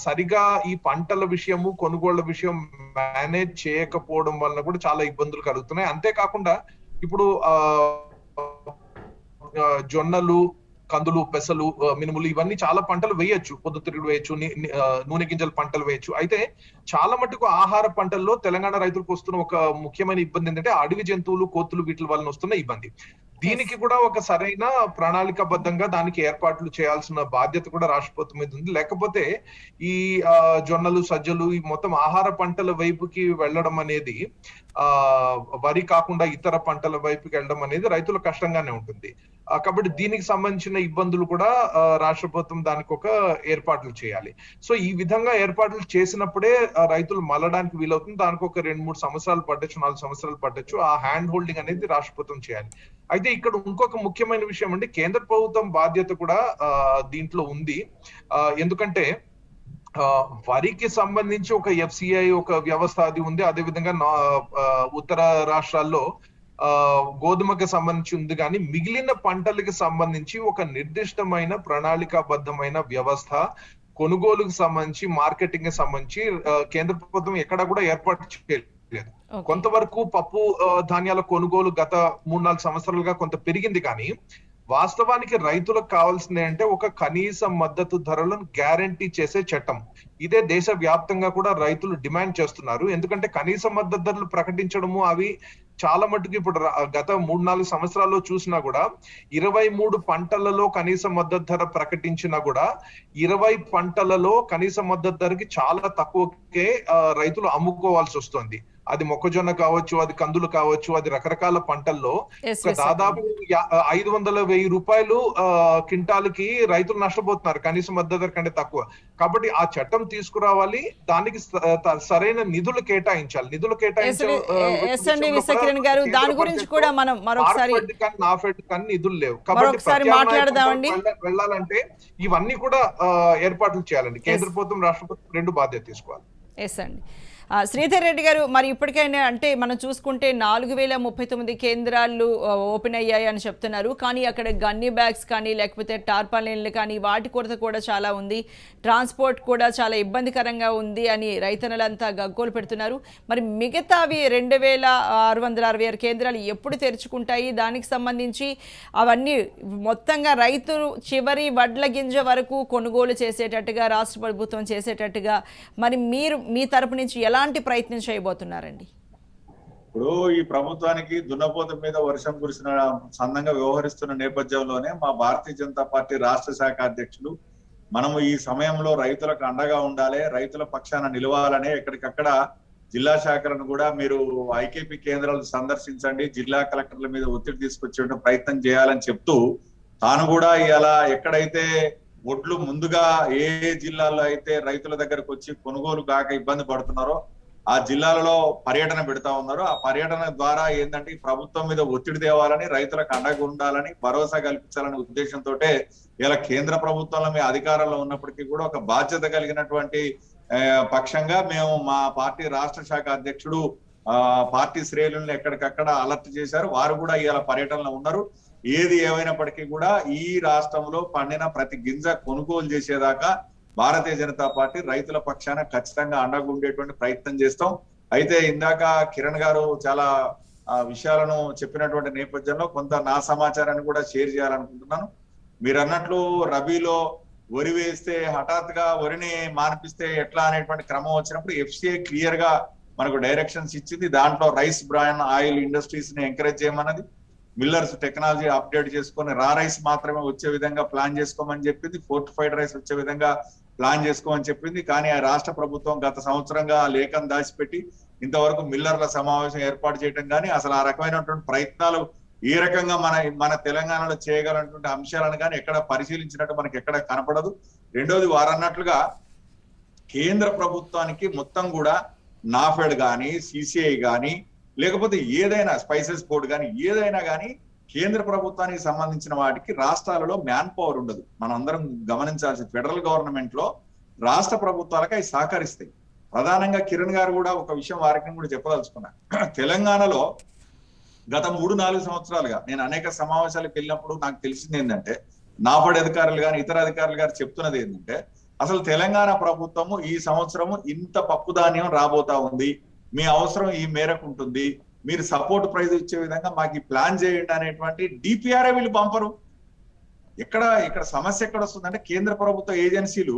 సరిగా ఈ పంటల విషయము కొనుగోళ్ల విషయం మేనేజ్ చేయకపోవడం వలన కూడా చాలా ఇబ్బందులు కలుగుతున్నాయి. అంతేకాకుండా ఇప్పుడు జొన్నలు, కందులు, పెసలు, మినుములు ఇవన్నీ చాలా పంటలు వేయొచ్చు, పొద్దుతిరుగుడు వేయచ్చు, నూనె గింజల పంటలు వేయచ్చు. అయితే చాలా మటుకు ఆహార పంటల్లో తెలంగాణ రైతులకు వస్తున్న ఒక ముఖ్యమైన ఇబ్బంది ఏంటంటే అడవి జంతువులు, కోతులు వీటి వలన వస్తున్న ఇబ్బంది. దీనికి కూడా ఒక సరైన ప్రణాళికాబద్ధంగా దానికి ఏర్పాట్లు చేయాల్సిన బాధ్యత కూడా రాష్ట్ర ప్రభుత్వం మీద ఉంది. లేకపోతే ఈ జొన్నలు, సజ్జలు ఈ మొత్తం ఆహార పంటల వైపుకి వెళ్ళడం అనేది వరి కాకుండా ఇతర పంటల వైపుకి వెళ్ళడం అనేది రైతులకు కష్టంగానే ఉంటుంది. కాబట్టి దీనికి సంబంధించిన ఇబ్బందులు కూడా రాష్ట్ర ప్రభుత్వం దానికి ఒక ఏర్పాట్లు చేయాలి. సో ఈ విధంగా ఏర్పాట్లు చేసినప్పుడే రైతులు మళ్ళడానికి వీలవుతుంది. దానికి ఒక 2-3 సంవత్సరాలు పట్టొచ్చు, 4 సంవత్సరాలు పట్టొచ్చు. ఆ హ్యాండ్ హోల్డింగ్ అనేది రాష్ట్ర ప్రభుత్వం చేయాలి. అయితే ఇక్కడ ఇంకొక ముఖ్యమైన విషయం అంటే కేంద్ర ప్రభుత్వం బాధ్యత కూడా దీంట్లో ఉంది. ఎందుకంటే వరికి సంబంధించి ఒక FCI ఒక వ్యవస్థ అది ఉంది. అదేవిధంగా ఉత్తర రాష్ట్రాల్లో గోధుమకి సంబంధించి ఉంది. కానీ మిగిలిన పంటలకి సంబంధించి ఒక నిర్దిష్టమైన ప్రణాళికాబద్ధమైన వ్యవస్థ, కొనుగోలుకు సంబంధించి, మార్కెటింగ్ కి సంబంధించి కేంద్ర ప్రభుత్వం ఎక్కడా కూడా ఏర్పాటు చేయలేదు. కొంతవరకు పప్పు ధాన్యాల కొనుగోలు గత 3-4 సంవత్సరాలుగా కొంత పెరిగింది. కానీ వాస్తవానికి రైతులకు కావాల్సింది అంటే ఒక కనీస మద్దతు ధరలను గ్యారంటీ చేసే చట్టం. ఇదే దేశ వ్యాప్తంగా కూడా రైతులు డిమాండ్ చేస్తున్నారు. ఎందుకంటే కనీస మద్దతు ధరలు ప్రకటించడము అవి చాలా మటుకు ఇప్పుడు గత 3-4 సంవత్సరాల్లో చూసినా కూడా 23 పంటలలో కనీస మద్దతు ధర ప్రకటించినా కూడా 20 పంటలలో కనీస మద్దతు ధరకి చాలా తక్కువకే రైతులు అమ్ముకోవాల్సి వస్తుంది. అది మొక్కజొన్న కావచ్చు, అది కందులు కావచ్చు, అది రకరకాల పంటల్లో దాదాపు 500-1000 రూపాయలు క్వింటాల్కి రైతులు నష్టపోతున్నారు కనీస మద్దతు ధర కంటే తక్కువ. కాబట్టి ఆ చట్టం తీసుకురావాలి, దానికి సరైన నిధులు కేటాయించాలి. నిధులు దాని గురించి కూడా మనం మరొకసారి నిధులు లేవు. కాబట్టి వెళ్ళాలంటే ఇవన్నీ కూడా ఏర్పాట్లు చేయాలండి. కేంద్ర ప్రభుత్వం, రాష్ట్ర ప్రభుత్వం 2 బాధ్యత తీసుకోవాలి. ఎస్ అండి. శ్రీధర్ రెడ్డి గారు, మరి ఇప్పటికైనా అంటే మనం చూసుకుంటే 4039 కేంద్రాలు ఓపెన్ అయ్యాయి అని చెప్తున్నారు. కానీ అక్కడ గన్నీ బ్యాగ్స్ కానీ లేకపోతే టార్పాలిన్లు కానీ వాటి కొరత కూడా చాలా ఉంది, ట్రాన్స్పోర్ట్ కూడా చాలా ఇబ్బందికరంగా ఉంది అని రైతన్నలంతా గగ్గోలు పెడుతున్నారు. మరి మిగతావి 2666 కేంద్రాలు ఎప్పుడు తెరుచుకుంటాయి? దానికి సంబంధించి అవన్నీ మొత్తంగా రైతులు చివరి వడ్ల గింజ వరకు కొనుగోలు చేసేటట్టుగా రాష్ట్ర ప్రభుత్వం చేసేటట్టుగా మరి మీరు మీ తరపు నుంచి ఎలాంటి ప్రయత్నం చేయబోతున్నారండి? ఇప్పుడు ఈ ప్రభుత్వానికి దున్నపోత మీద వర్షం కురిసిన సందంగా వ్యవహరిస్తున్న నేపథ్యంలోనే మా భారతీయ జనతా పార్టీ రాష్ట్ర శాఖ అధ్యక్షులు మనము ఈ సమయంలో రైతులకు అండగా ఉండాలి, రైతుల పక్షాన నిలవాలనే ఎక్కడికక్కడ జిల్లా శాఖలను కూడా మీరు ఐకేపీ కేంద్రాలు సందర్శించండి, జిల్లా కలెక్టర్ల మీద ఒత్తిడి తీసుకొచ్చే ప్రయత్నం చేయాలని చెప్తూ తాను కూడా ఇలా ఎక్కడైతే ఒడ్లు ముందుగా ఏ జిల్లాల్లో అయితే రైతుల దగ్గరకు వచ్చి కొనుగోలు కాక ఇబ్బంది పడుతున్నారో ఆ జిల్లాలలో పర్యటన పెడతా ఉన్నారు. ఆ పర్యటన ద్వారా ఏంటంటే ఈ ప్రభుత్వం మీద ఒత్తిడి తేవాలని, రైతులకు అండగా ఉండాలని, భరోసా కల్పించాలనే ఉద్దేశంతో ఇలా కేంద్ర ప్రభుత్వంలో మేము అధికారంలో ఉన్నప్పటికీ కూడా ఒక బాధ్యత కలిగినటువంటి పక్షంగా మేము మా పార్టీ రాష్ట్ర శాఖ అధ్యక్షుడు పార్టీ శ్రేణులను ఎక్కడికక్కడ అలర్ట్ చేశారు. వారు కూడా ఇలా పర్యటనలో ఉన్నారు. ఏది ఏమైనప్పటికీ కూడా ఈ రాష్ట్రంలో పండిన ప్రతి గింజ కొనుగోలు చేసేదాకా భారతీయ జనతా పార్టీ రైతుల పక్షాన ఖచ్చితంగా అండగా ఉండేటువంటి ప్రయత్నం చేస్తాం. అయితే ఇందాక కిరణ్ గారు చాలా విషయాలను చెప్పినటువంటి నేపథ్యంలో కొంత నా సమాచారాన్ని కూడా షేర్ చేయాలనుకుంటున్నాను. మీరు అన్నట్లు రబీలో వరి వేస్తే హఠాత్తుగా వరిని మార్పిస్తే ఎట్లా అనేటువంటి క్రమం వచ్చినప్పుడు FCI క్లియర్ గా మనకు డైరెక్షన్స్ ఇచ్చింది. దాంట్లో రైస్ బ్రాన్ ఆయిల్ ఇండస్ట్రీస్ ని ఎంకరేజ్ చేయమన్నది, మిల్లర్స్ టెక్నాలజీ అప్డేట్ చేసుకొని రైస్ మాత్రమే వచ్చే విధంగా ప్లాన్ చేసుకోమని చెప్పింది, ఫోర్టిఫైడ్ రైస్ వచ్చే విధంగా ప్లాన్ చేసుకోమని చెప్పింది. కానీ ఆ రాష్ట్ర ప్రభుత్వం గత సంవత్సరంగా లేఖను దాచిపెట్టి ఇంతవరకు మిల్లర్ల సమావేశం ఏర్పాటు చేయడం కానీ అసలు ఆ రకమైనటువంటి ప్రయత్నాలు ఏ రకంగా మన తెలంగాణలో చేయగలటువంటి అంశాలను కానీ ఎక్కడ పరిశీలించినట్టు మనకి ఎక్కడ కనపడదు. రెండోది వారన్నట్లుగా కేంద్ర ప్రభుత్వానికి మొత్తం కూడా నాఫెడ్ కానీ, CCI కానీ, లేకపోతే ఏదైనా స్పైసెస్ బోర్డు కానీ ఏదైనా కానీ కేంద్ర ప్రభుత్వానికి సంబంధించిన వాటికి రాష్ట్రాలలో మ్యాన్ పవర్ ఉండదు. మనం అందరం గమనించాల్సి, ఫెడరల్ గవర్నమెంట్ లో రాష్ట్ర ప్రభుత్వాలకు అవి సహకరిస్తాయి. ప్రధానంగా కిరణ్ గారు కూడా ఒక విషయం వారికి కూడా చెప్పదలుచుకున్నా. తెలంగాణలో గత 3-4 సంవత్సరాలుగా నేను అనేక సమావేశాలకు వెళ్ళినప్పుడు నాకు తెలిసింది ఏంటంటే, నాబార్డ్ అధికారులు కానీ ఇతర అధికారులు గారు చెప్తున్నది ఏంటంటే, అసలు తెలంగాణ ప్రభుత్వము ఈ సంవత్సరము ఇంత పప్పు ధాన్యం రాబోతా ఉంది, మీ అవసరం ఈ మేరకు ఉంటుంది, మీరు సపోర్ట్ ప్రైజ్ ఇచ్చే విధంగా మాకు ఈ ప్లాన్ చేయండి అనేటువంటి డిపిఆర్ఏ వీళ్ళు పంపరు. ఇక్కడ సమస్య ఎక్కడ వస్తుందంటే, కేంద్ర ప్రభుత్వ ఏజెన్సీలు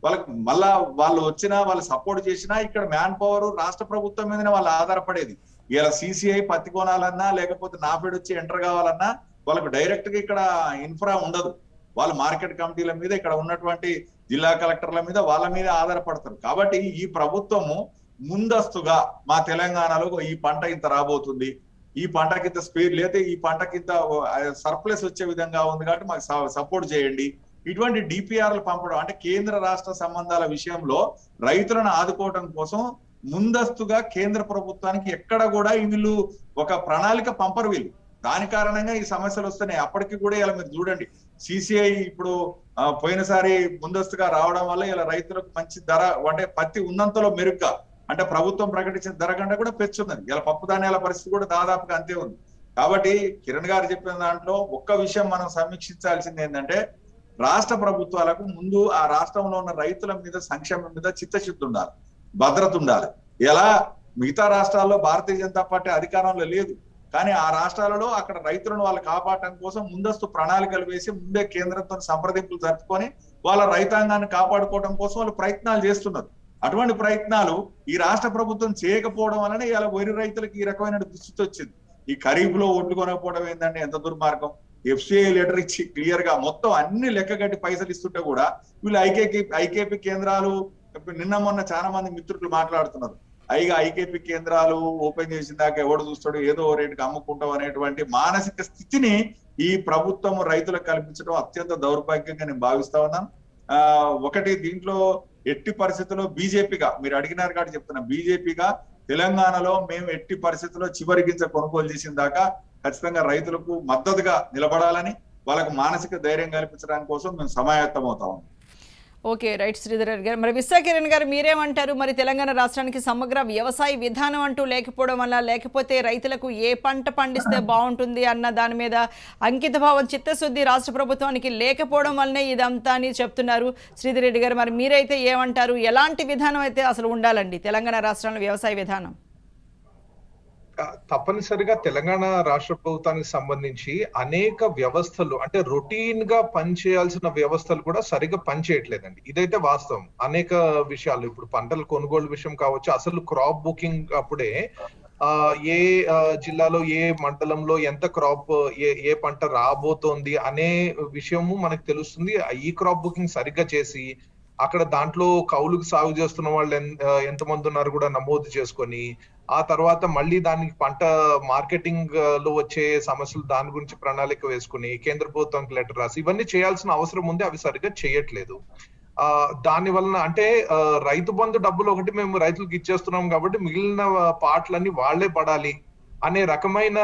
వాళ్ళకి మళ్ళా వాళ్ళు వచ్చినా వాళ్ళు సపోర్ట్ చేసినా ఇక్కడ మ్యాన్ పవర్ రాష్ట్ర ప్రభుత్వం మీదనే వాళ్ళు ఆధారపడేది. ఇలా సిసిఐ పత్తి కొనాలన్నా లేకపోతే నాఫెడ్ వచ్చి ఎంటర్ కావాలన్నా వాళ్ళకు డైరెక్ట్ గా ఇక్కడ ఇన్ఫ్రా ఉండదు. వాళ్ళు మార్కెట్ కమిటీల మీద, ఇక్కడ ఉన్నటువంటి జిల్లా కలెక్టర్ల మీద, వాళ్ళ మీద ఆధారపడతారు. కాబట్టి ఈ ప్రభుత్వము ముందస్తుగా మా తెలంగాణలో ఈ పంట ఇంత రాబోతుంది, ఈ పంటకి ఇంత స్పేర్ లేతే ఈ పంటకి ఇంత సర్ప్లస్ వచ్చే విధంగా ఉంది కాబట్టి మాకు సపోర్ట్ చేయండి, ఇటువంటి డిపిఆర్లు పంపడం. అంటే కేంద్ర రాష్ట్ర సంబంధాల విషయంలో రైతులను ఆదుకోవడం కోసం ముందస్తుగా కేంద్ర ప్రభుత్వానికి ఎక్కడ కూడా వీళ్ళు ఒక ప్రణాళిక పంపరు వీళ్ళు. దాని కారణంగా ఈ సమస్యలు వస్తున్నాయి. అప్పటికి కూడా ఇలా మీరు చూడండి, సిసిఐ ఇప్పుడు పోయినసారి ముందస్తుగా రావడం వల్ల ఇలా రైతులకు మంచి ధర, అంటే పత్తి ఉన్నంతలో మెరుగ్గా, అంటే ప్రభుత్వం ప్రకటించిన ధర కంటే కూడా పెంచున్నది. ఇలా పప్పు ధాన్యాల పరిస్థితి కూడా దాదాపుగా అంతే ఉంది. కాబట్టి కిరణ్ గారు చెప్పిన దాంట్లో ఒక్క విషయం మనం సమీక్షించాల్సింది ఏంటంటే, రాష్ట్ర ప్రభుత్వాలకు ముందు ఆ రాష్ట్రంలో ఉన్న రైతుల మీద, సంక్షేమం మీద చిత్తశుద్ధి ఉండాలి, భద్రత ఉండాలి. ఎలా మిగతా రాష్ట్రాల్లో భారతీయ జనతా పార్టీ అధికారంలో లేదు, కానీ ఆ రాష్ట్రాలలో అక్కడ రైతులను వాళ్ళు కాపాడటం కోసం ముందస్తు ప్రణాళికలు వేసి ముందే కేంద్రంతో సంప్రదింపులు జరుపుకొని వాళ్ళ రైతాంగాన్ని కాపాడుకోవడం కోసం వాళ్ళు ప్రయత్నాలు చేస్తున్నారు. అటువంటి ప్రయత్నాలు ఈ రాష్ట్ర ప్రభుత్వం చేయకపోవడం వలన ఇలా వరి రైతులకు ఈ రకమైన దుస్థితి వచ్చింది. ఈ ఖరీఫ్ లో ఒడ్లు కొనకపోవడం ఏంటంటే ఎంత దుర్మార్గం. ఎఫ్సిఐ లెటర్ ఇచ్చి క్లియర్ గా మొత్తం అన్ని లెక్క కట్టి పైసలు ఇస్తుంటే కూడా వీళ్ళు ఐకేపీ కేంద్రాలు, నిన్న మొన్న చాలా మంది మిత్రులు మాట్లాడుతున్నారు, ఐకేపీ కేంద్రాలు ఓపెన్ చేసిన దాకా ఎవడు చూస్తాడు, ఏదో రేటుకి అమ్ముకుంటాం అనేటువంటి మానసిక స్థితిని ఈ ప్రభుత్వం రైతులకు కల్పించడం అత్యంత దౌర్భాగ్యంగా నేను భావిస్తా ఉన్నాను. ఒకటి దీంట్లో ఎట్టి పరిస్థితుల్లో బీజేపీగా, మీరు అడిగినారు కాబట్టి చెప్తున్నా, బీజేపీగా తెలంగాణలో మేము ఎట్టి పరిస్థితుల్లో చివరి గింజ కొనుగోలు చేసిన దాకా ఖచ్చితంగా రైతులకు మద్దతుగా నిలబడాలని, వాళ్ళకు మానసిక ధైర్యం కల్పించడానికి కోసం మేము సమాయత్తం అవుతాం. ఓకే, రైట్ శ్రీధర్ గారు. మరి విశాఖకిరణ్ గారు మీరేమంటారు? మరి తెలంగాణ రాష్ట్రానికి సమగ్ర వ్యవసాయ విధానం అంటూ లేకపోవడం వల్ల, లేకపోతే రైతులకు ఏ పంట పండిస్తే బాగుంటుంది అన్న దాని మీద అంకిత భావం, చిత్తశుద్ధి రాష్ట్ర ప్రభుత్వానికి లేకపోవడం వల్లనే ఇదంతా అని చెప్తున్నారు శ్రీధర్ రెడ్డి గారు. మరి మీరైతే ఏమంటారు? ఎలాంటి విధానం అయితే అసలు ఉండాలండి తెలంగాణ రాష్ట్రంలో వ్యవసాయ విధానం? తప్పనిసరిగా తెలంగాణ రాష్ట్ర ప్రభుత్వానికి సంబంధించి అనేక వ్యవస్థలు, అంటే రొటీన్ గా పనిచేయాల్సిన వ్యవస్థలు కూడా సరిగా పనిచేయట్లేదండి. ఇదైతే వాస్తవం. అనేక విషయాలు, ఇప్పుడు పంటల కొనుగోలు విషయం కావచ్చు, అసలు క్రాప్ బుకింగ్ అప్పుడే ఏ జిల్లాలో ఏ మండలంలో ఎంత క్రాప్, ఏ పంట రాబోతోంది అనే విషయము మనకు తెలుస్తుంది. ఈ క్రాప్ బుకింగ్ సరిగ్గా చేసి అక్కడ దాంట్లో కౌలుకు సాగు చేస్తున్న వాళ్ళు ఎంతమంది ఉన్నారు కూడా నమోదు చేసుకొని, ఆ తర్వాత మళ్ళీ దానికి పంట మార్కెటింగ్ లో వచ్చే సమస్యలు దాని గురించి ప్రణాళిక వేసుకుని కేంద్ర ప్రభుత్వానికి లెటర్ రాసి ఇవన్నీ చేయాల్సిన అవసరం ఉంది. అవి సరిగ్గా చేయట్లేదు. దాని వలన అంటే రైతు బంధు డబ్బులు ఒకటి మేము రైతులకు ఇచ్చేస్తున్నాం కాబట్టి మిగిలిన పాటలన్నీ వాళ్లే పడాలి అనే రకమైన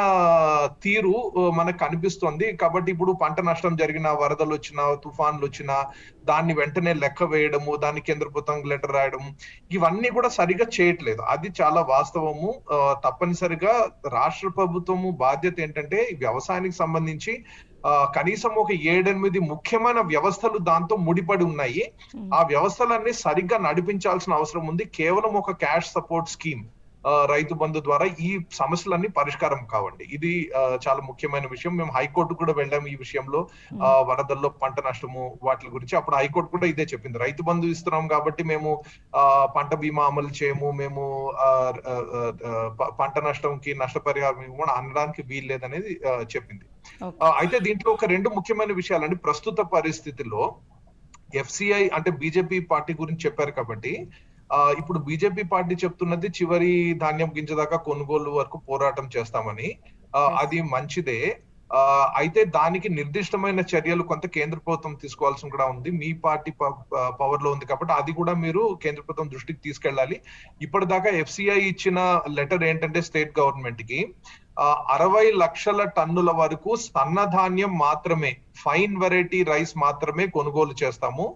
తీరు మనకు కనిపిస్తుంది. కాబట్టి ఇప్పుడు పంట నష్టం జరిగిన, వరదలు వచ్చినా, తుఫాన్లు వచ్చినా దాన్ని వెంటనే లెక్క వేయడము, దాన్ని కేంద్ర ప్రభుత్వానికి లెటర్ రాయడం, ఇవన్నీ కూడా సరిగా చేయట్లేదు. అది చాలా వాస్తవము. తప్పనిసరిగా రాష్ట్ర ప్రభుత్వము బాధ్యత ఏంటంటే వ్యవసాయానికి సంబంధించి కనీసం ఒక 7-8 ముఖ్యమైన వ్యవస్థలు దాంతో ముడిపడి ఉన్నాయి. ఆ వ్యవస్థలన్నీ సరిగ్గా నడిపించాల్సిన అవసరం ఉంది. కేవలం ఒక cash support scheme, Rythu Bandhu ద్వారా ఈ సమస్యలన్నీ పరిష్కారం కావండి. ఇది చాలా ముఖ్యమైన విషయం. మేము హైకోర్టు కూడా వెళ్ళాము ఈ విషయంలో, వరదల్లో పంట నష్టము వాటి గురించి. అప్పుడు హైకోర్టు కూడా ఇదే చెప్పింది, రైతు బంధు ఇస్తున్నాం కాబట్టి మేము పంట బీమా అమలు చేయము, మేము పంట నష్టంకి నష్టపరిహారం ఇవ్వమని అనడానికి వీల్లేదనేది చెప్పింది. అయితే దీంట్లో ఒక 2 ముఖ్యమైన విషయాలండి. ప్రస్తుత పరిస్థితిలో ఎఫ్సిఐ అంటే బీజేపీ పార్టీ గురించి చెప్పారు కాబట్టి, ఇప్పుడు బీజేపీ పార్టీ చెప్తున్నది చివరి ధాన్యం గింజ దాకా కొనుగోలు వరకు పోరాటం చేస్తామని. అది మంచిదే. అయితే దానికి నిర్దిష్టమైన చర్యలు కొంత కేంద్ర ప్రభుత్వం తీసుకోవాల్సి కూడా ఉంది. మీ పార్టీ పవర్ లో ఉంది కాబట్టి అది కూడా మీరు కేంద్ర ప్రభుత్వం దృష్టికి తీసుకెళ్ళాలి. ఇప్పటిదాకా ఎఫ్సిఐ ఇచ్చిన లెటర్ ఏంటంటే స్టేట్ గవర్నమెంట్ కి 60 లక్షల టన్నుల వరకు సన్న ధాన్యం మాత్రమే, ఫైన్ వెరైటీ రైస్ మాత్రమే కొనుగోలు చేస్తాము.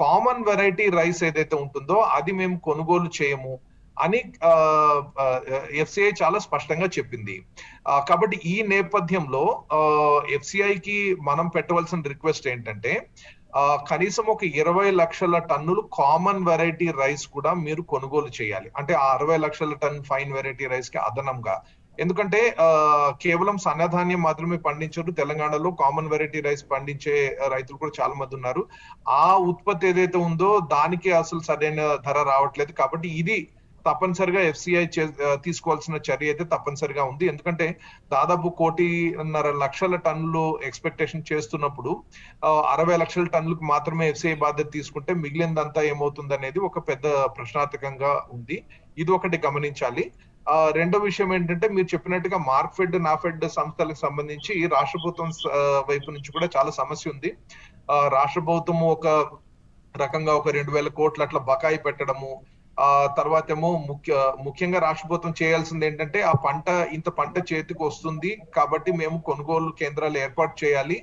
కామన్ వెరైటీ రైస్ ఏదైతే ఉంటుందో అది మేము కొనుగోలు చేయము అని ఎఫ్సిఐ చాలా స్పష్టంగా చెప్పింది. కాబట్టి ఈ నేపథ్యంలో ఎఫ్సిఐకి మనం పెట్టవలసిన రిక్వెస్ట్ ఏంటంటే కనీసం ఒక 20 లక్షల టన్నులు కామన్ వెరైటీ రైస్ కూడా మీరు కొనుగోలు చేయాలి. అంటే ఆ 60 లక్షల టన్ ఫైన్ వెరైటీ రైస్ కి అదనంగా. ఎందుకంటే కేవలం సన్నధాన్యం మాత్రమే పండించారు. తెలంగాణలో కామన్ వెరైటీ రైస్ పండించే రైతులు కూడా చాలా మంది ఉన్నారు. ఆ ఉత్పత్తి ఏదైతే ఉందో దానికి అసలు సరైన ధర రావట్లేదు. కాబట్టి ఇది తప్పనిసరిగా ఎఫ్సిఐ తీసుకోవాల్సిన చర్య అయితే తప్పనిసరిగా ఉంది. ఎందుకంటే దాదాపు 1.5 లక్షల టన్నులు ఎక్స్పెక్టేషన్ చేస్తున్నప్పుడు 60 లక్షల టన్నులకు మాత్రమే ఎఫ్సిఐ బాధ్యత తీసుకుంటే మిగిలినదంతా ఏమవుతుంది అనేది ఒక పెద్ద ప్రశ్నార్థకంగా ఉంది. ఇది ఒకటి గమనించాలి. రెండో విషయం ఏంటంటే మీరు చెప్పినట్టుగా మార్క్ఫెడ్, నాఫెడ్ సంస్థలకు సంబంధించి రాష్ట్ర ప్రభుత్వం వైపు నుంచి కూడా చాలా సమస్య ఉంది. రాష్ట్ర ప్రభుత్వం ఒక రకంగా ఒక 2,000 కోట్లు అట్లా బకాయి పెట్టడము, తర్వాత ఏమో ముఖ్యంగా రాష్ట్ర ప్రభుత్వం చేయాల్సింది ఏంటంటే ఇంత పంట చేతికి వస్తుంది కాబట్టి మేము కొనుగోలు కేంద్రాలు ఏర్పాటు చేయాలి,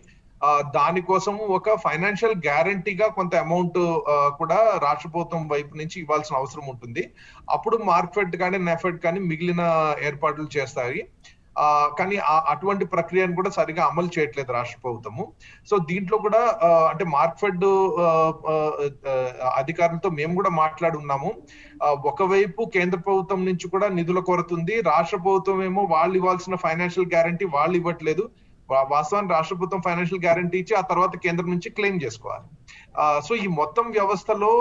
దానికోసం ఒక ఫైనాన్షియల్ గ్యారంటీగా కొంత అమౌంట్ కూడా రాష్ట్ర ప్రభుత్వం వైపు నుంచి ఇవ్వాల్సిన అవసరం ఉంటుంది. అప్పుడు మార్క్ఫెడ్ కానీ నెఫెడ్ కానీ మిగిలిన ఏర్పాట్లు చేస్తాయి. కానీ అటువంటి ప్రక్రియను కూడా సరిగా అమలు చేయట్లేదు రాష్ట్ర ప్రభుత్వము. సో దీంట్లో కూడా అంటే మార్క్ఫెడ్ అధికారులతో మేము కూడా మాట్లాడి ఉన్నాము. ఒకవైపు కేంద్ర ప్రభుత్వం నుంచి కూడా నిధుల కొరత ఉంది, రాష్ట్ర ప్రభుత్వం ఏమో వాళ్ళు ఇవ్వాల్సిన ఫైనాన్షియల్ గ్యారంటీ వాళ్ళు ఇవ్వట్లేదు. వాస్తవానికి రాష్ట్ర ప్రభుత్వం ఫైనాన్షియల్ గ్యారంటీ ఇచ్చి ఆ తర్వాత కేంద్రం నుంచి క్లెయిమ్ చేసుకోవాలి. సో ఈ మొత్తం వ్యవస్థలో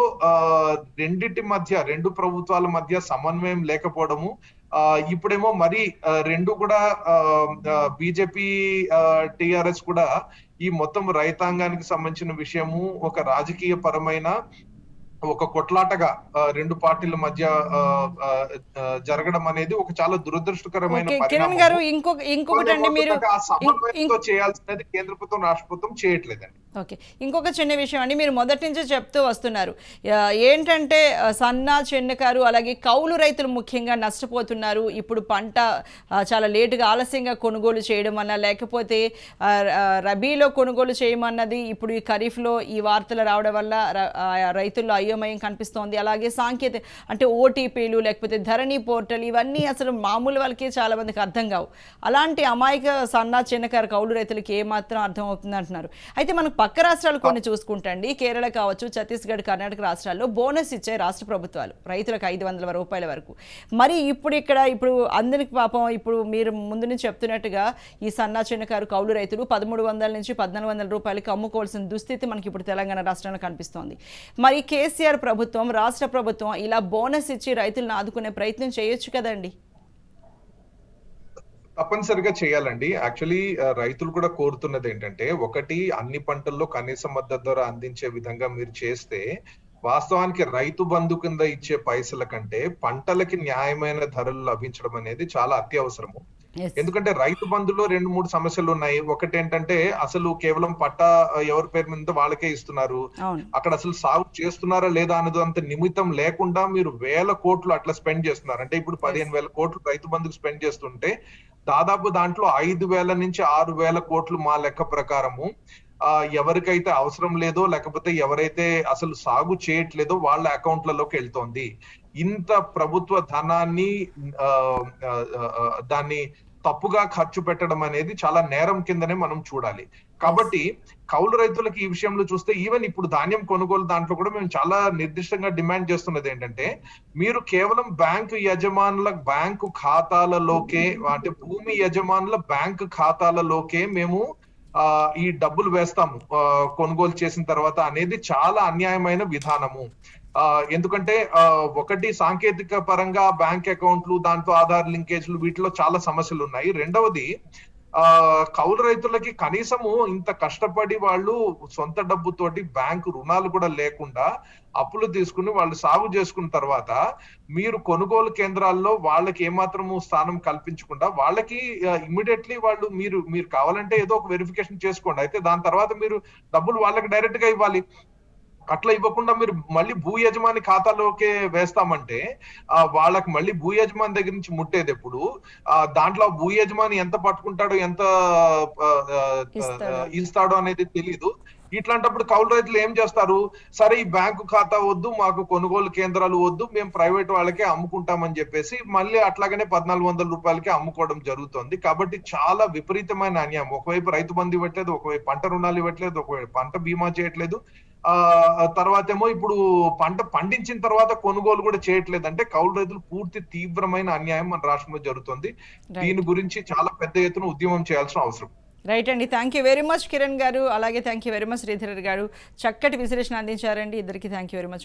రెండు ప్రభుత్వాల మధ్య సమన్వయం లేకపోవడము, ఇప్పుడేమో మరి రెండు కూడా బీజేపీ టిఆర్ఎస్ కూడా ఈ మొత్తం రైతాంగానికి సంబంధించిన విషయము ఒక రాజకీయ పరమైన ఒక కొట్లాటగా రెండు పార్టీల మధ్య జరగడం అనేది ఒక చాలా దురదృష్టకరమైన కిరణ్ గారు. ఇంకొకటి అండి, మీరు చేయాల్సినది కేంద్ర ప్రభుత్వం రాష్ట్ర ప్రభుత్వం చేయట్లేదండి. ఓకే, ఇంకొక చిన్న విషయం అండి, మీరు మొదటి నుంచి చెప్తూ వస్తున్నారు ఏంటంటే సన్న చిన్నకారు అలాగే కౌలు రైతులు ముఖ్యంగా నష్టపోతున్నారు. ఇప్పుడు పంట చాలా లేటుగా ఆలస్యంగా కొనుగోలు చేయడం అన్న, లేకపోతే రబీలో కొనుగోలు చేయమన్నది ఇప్పుడు ఈ ఖరీఫ్లో ఈ వార్తలు రావడం వల్ల రైతుల్లో అయోమయం కనిపిస్తోంది. అలాగే సాంకేతిక అంటే ఓటీపీలు లేకపోతే ధరణి పోర్టల్ ఇవన్నీ అసలు మామూలు వాళ్ళకి చాలా మందికి అర్థం కావు. అలాంటి అమాయక సన్న చిన్నకారు కౌలు రైతులకి ఏమాత్రం అర్థం అవుతుంది అంటున్నారు. అయితే మనకు పక్క రాష్ట్రాలు కొన్ని చూసుకుంటండి, కేరళ కావచ్చు, ఛత్తీస్గఢ్, కర్ణాటక రాష్ట్రాల్లో బోనస్ ఇచ్చే రాష్ట్ర ప్రభుత్వాలు రైతులకు 500 రూపాయల వరకు. మరి ఇప్పుడు అందరికి పాపం ఇప్పుడు మీరు ముందు నుంచి చెప్తున్నట్టుగా ఈ సన్న చిన్నకారు కౌలు రైతులు 1300 నుంచి 1400 రూపాయలకి అమ్ముకోవాల్సిన దుస్థితి మనకి ఇప్పుడు తెలంగాణ రాష్ట్రంలో కనిపిస్తోంది. మరి కేసీఆర్ ప్రభుత్వం, రాష్ట్ర ప్రభుత్వం ఇలా బోనస్ ఇచ్చి రైతులను ఆదుకునే ప్రయత్నం చేయొచ్చు కదండి. తప్పనిసరిగా చేయాలండి. యాక్చువల్లీ రైతులు కూడా కోరుతున్నది ఏంటంటే, ఒకటి అన్ని పంటల్లో కనీస మద్దతు ధర అందించే విధంగా మీరు చేస్తే వాస్తవానికి రైతు బంధు కింద ఇచ్చే పైసల కంటే పంటలకి న్యాయమైన ధరలు లభించడం అనేది చాలా అత్యవసరము. ఎందుకంటే రైతు బంధులో 2-3 సమస్యలు ఉన్నాయి. ఒకటి ఏంటంటే అసలు కేవలం పట్టా ఎవరి పేరు మీద వాళ్ళకే ఇస్తున్నారు, అక్కడ అసలు సాగు చేస్తున్నారా లేదా అన్నది అంత నిమిత్తం లేకుండా మీరు 1000 కోట్లు అట్లా స్పెండ్ చేస్తున్నారు. అంటే ఇప్పుడు 15,000 కోట్లు రైతు బంధుకు స్పెండ్ చేస్తుంటే దాదాపు దాంట్లో 5,000 నుంచి 6,000 కోట్లు మా లెక్క ప్రకారము ఎవరికైతే అవసరం లేదో లేకపోతే ఎవరైతే అసలు సాగు చేయట్లేదో వాళ్ళ అకౌంట్లలోకి వెళ్తోంది. ఇంత ప్రభుత్వ ధనాన్ని దాన్ని తప్పుగా ఖర్చు పెట్టడం అనేది చాలా నేరం కిందనే మనం చూడాలి. కాబట్టి కౌలు రైతులకి ఈ విషయంలో చూస్తే ఈవెన్ ఇప్పుడు ధాన్యం కొనుగోలు దాంట్లో కూడా మేము చాలా నిర్దిష్టంగా డిమాండ్ చేస్తున్నది ఏంటంటే, మీరు కేవలం బ్యాంకు యజమానుల బ్యాంకు ఖాతాలలోకే అంటే భూమి యజమానుల బ్యాంకు ఖాతాలలోకే మేము ఈ డబ్బులు వేస్తాము కొనుగోలు చేసిన తర్వాత అనేది చాలా అన్యాయమైన విధానము. ఎందుకంటే ఒకటి సాంకేతిక పరంగా బ్యాంక్ అకౌంట్లు, దాంతో ఆధార్ లింకేజ్లు, వీటిలో చాలా సమస్యలు ఉన్నాయి. రెండవది కౌలు రైతులకి కనీసము ఇంత కష్టపడి వాళ్ళు సొంత డబ్బుతోటి బ్యాంకు రుణాలు కూడా లేకుండా అప్పులు తీసుకుని వాళ్ళు సాగు చేసుకున్న తర్వాత మీరు కొనుగోలు కేంద్రాల్లో వాళ్ళకి ఏమాత్రము స్థానం కల్పించకుండా వాళ్ళకి ఇమ్మీడియట్లీ వాళ్ళు మీరు కావాలంటే ఏదో ఒక వెరిఫికేషన్ చేసుకోండి, అయితే దాని తర్వాత మీరు డబ్బులు వాళ్ళకి డైరెక్ట్ గా ఇవ్వాలి. అట్లా ఇవ్వకుండా మీరు మళ్ళీ భూ యజమాని ఖాతాలోకే వేస్తామంటే వాళ్ళకి మళ్ళీ భూ యజమాని దగ్గర నుంచి ముట్టేది ఎప్పుడు, దాంట్లో భూ యజమాని ఎంత పట్టుకుంటాడో ఎంత ఇస్తాడో అనేది తెలియదు. ఇట్లాంటప్పుడు కౌలు రైతులు ఏం చేస్తారు, సరే ఈ బ్యాంకు ఖాతా వద్దు, మాకు కొనుగోలు కేంద్రాలు వద్దు, మేము ప్రైవేట్ వాళ్ళకే అమ్ముకుంటామని చెప్పేసి మళ్ళీ అట్లాగనే 1400 రూపాయలకి అమ్ముకోవడం జరుగుతుంది. కాబట్టి చాలా విపరీతమైన అన్యాయం. ఒకవైపు రైతు బంధు ఇవ్వట్లేదు, ఒకవైపు పంట రుణాలు ఇవ్వట్లేదు, ఒకవైపు పంట బీమా చేయట్లేదు, తర్వాత ఏమో ఇప్పుడు పంట పండించిన తర్వాత కొనుగోలు కూడా చేయట్లేదు. అంటే కౌలు రైతులు పూర్తి తీవ్రమైన అన్యాయం మన రాష్ట్రంలో జరుగుతుంది. దీని గురించి చాలా పెద్ద ఎత్తున ఉద్యమం చేయాల్సిన అవసరం. రైట్ అండి, thank you very much Kiran గారు, అలాగే thank you very much Sridhar గారు, చక్కటి విశ్లేషణ అందించారండి. ఇద్దరికి థ్యాంక్ యూ వెరీ మచ్.